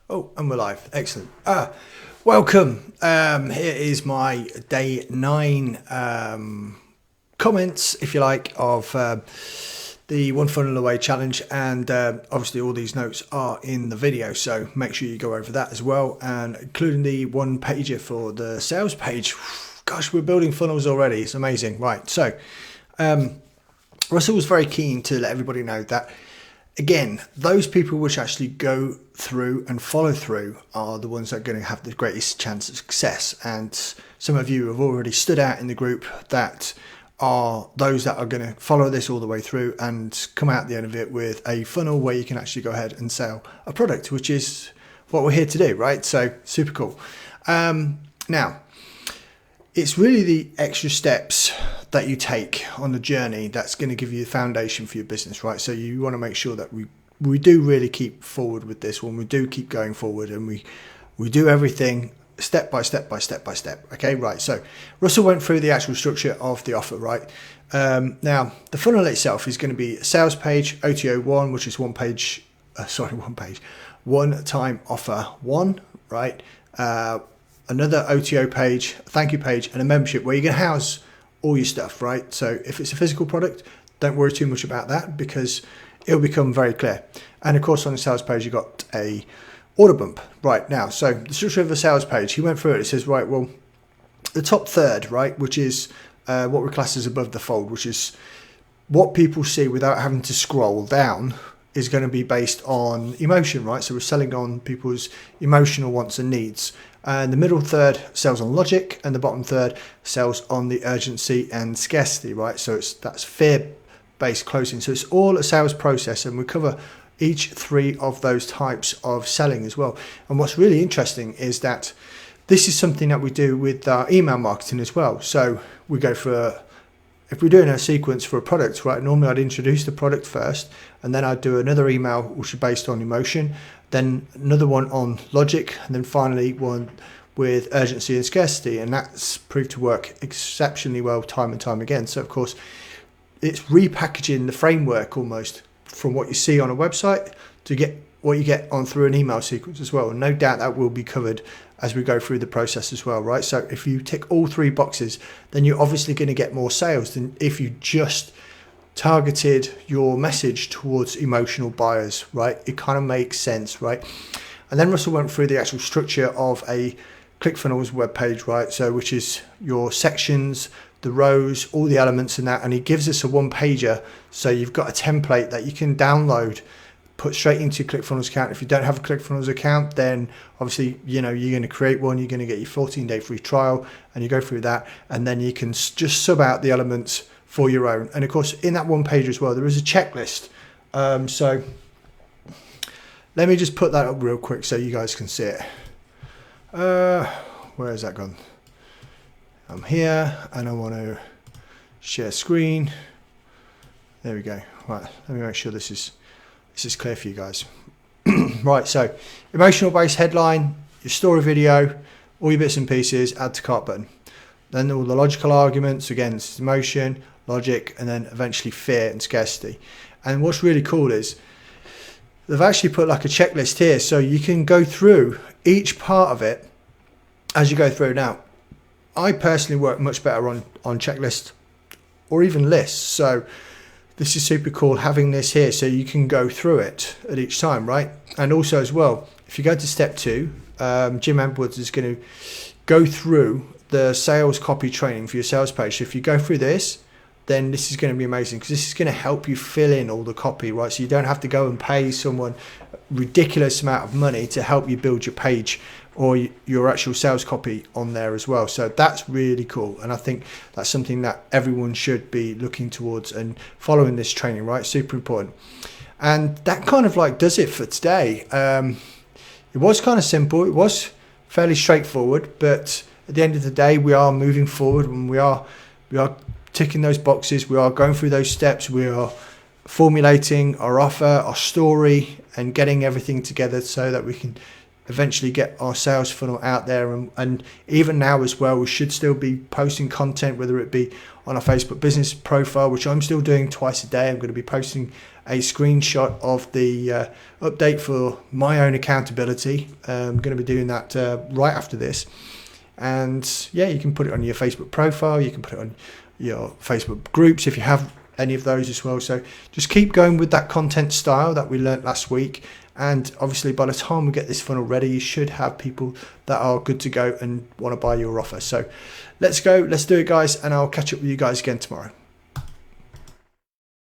Oh, and we're live. Excellent. Welcome. Here is my day 9 comments, if you like, of the One Funnel Away challenge. And obviously all these notes are in the video, so make sure you go over that as well, and including the one pager for the sales page. Gosh, we're building funnels already. It's amazing. Right. So Russell was very keen to let everybody know that, again, those people which actually go through and follow through are the ones that are going to have the greatest chance of success. And some of you have already stood out in the group that are those that are going to follow this all the way through and come out at the end of it with a funnel where you can actually go ahead and sell a product, which is what we're here to do, right? So super cool. Now, it's really the extra steps that you take on the journey that's going to give you the foundation for your business, right? So you want to make sure that we do really keep forward with this one. We do keep going forward, and we do everything step by step by step by step. Okay, right. So Russell went through the actual structure of the offer, right? Now the funnel itself is going to be a sales page, OTO 1, which is one time offer 1, right? Another OTO page, thank you page, and a membership where you can house all your stuff, right? So if it's a physical product, don't worry too much about that because it'll become very clear. And of course, on the sales page, you got a order bump right now. So the structure of the sales page, he went through it. It says, right, well, the top third, right, which is what we class as above the fold, which is what people see without having to scroll down, is going to be based on emotion, right? So we're selling on people's emotional wants and needs. And the middle third sells on logic, and the bottom third sells on the urgency and scarcity, right? So that's fear-based closing. So it's all a sales process, and we cover each 3 of those types of selling as well. And what's really interesting is that this is something that we do with our email marketing as well. So we go for if we're doing a sequence for a product, right, normally I'd introduce the product first, and then I'd do another email which is based on emotion, then another one on logic, and then finally one with urgency and scarcity. And that's proved to work exceptionally well time and time again. So of course, it's repackaging the framework almost from what you see on a website to get what you get on through an email sequence as well. And no doubt that will be covered as we go through the process as well, right? So if you tick all 3 boxes, then you're obviously going to get more sales than if you just targeted your message towards emotional buyers, right? It kind of makes sense, right? And then Russell went through the actual structure of a Clickfunnels web page, right? So which is your sections, the rows, all the elements in that, and he gives us a one pager. So you've got a template that you can download, put straight into your Clickfunnels account. If you don't have a Clickfunnels account, then obviously, you're going to create one. You're going to get your 14-day free trial, and you go through that, and then you can just sub out the elements for your own. And of course, in that one page as well, there is a checklist. So let me just put that up real quick so you guys can see it. Where has that gone? I'm here, and I want to share screen. There we go. Right, let me make sure this is clear for you guys. Right, so emotional based headline, your story video, all your bits and pieces, add to cart button. Then all the logical arguments, again, it's emotion, logic, and then eventually fear and scarcity. And what's really cool is they've actually put like a checklist here, so you can go through each part of it as you go through. Now, I personally work much better on checklists or even lists. So this is super cool having this here so you can go through it at each time, right? And also as well, if you go to step 2, Jim Edwards is going to go through the sales copy training for your sales page. So if you go through this, then this is going to be amazing because this is going to help you fill in all the copy, right? So you don't have to go and pay someone a ridiculous amount of money to help you build your page or your actual sales copy on there as well. So that's really cool. And I think that's something that everyone should be looking towards and following this training, right? Super important. And that kind of like does it for today. It was kind of simple. It was fairly straightforward, but at the end of the day, we are moving forward and we are ticking those boxes. We are going through those steps. We are formulating our offer, our story, and getting everything together so that we can eventually get our sales funnel out there. And even now as well, we should still be posting content, whether it be on our Facebook business profile, which I'm still doing twice a day. I'm going to be posting a screenshot of the update for my own accountability. I'm going to be doing that right after this. And yeah, you can put it on your Facebook profile. You can put it on your Facebook groups if you have any of those as well. So just keep going with that content style that we learnt last week. And obviously by the time we get this funnel ready, you should have people that are good to go and want to buy your offer. So let's go, let's do it, guys. And I'll catch up with you guys again tomorrow.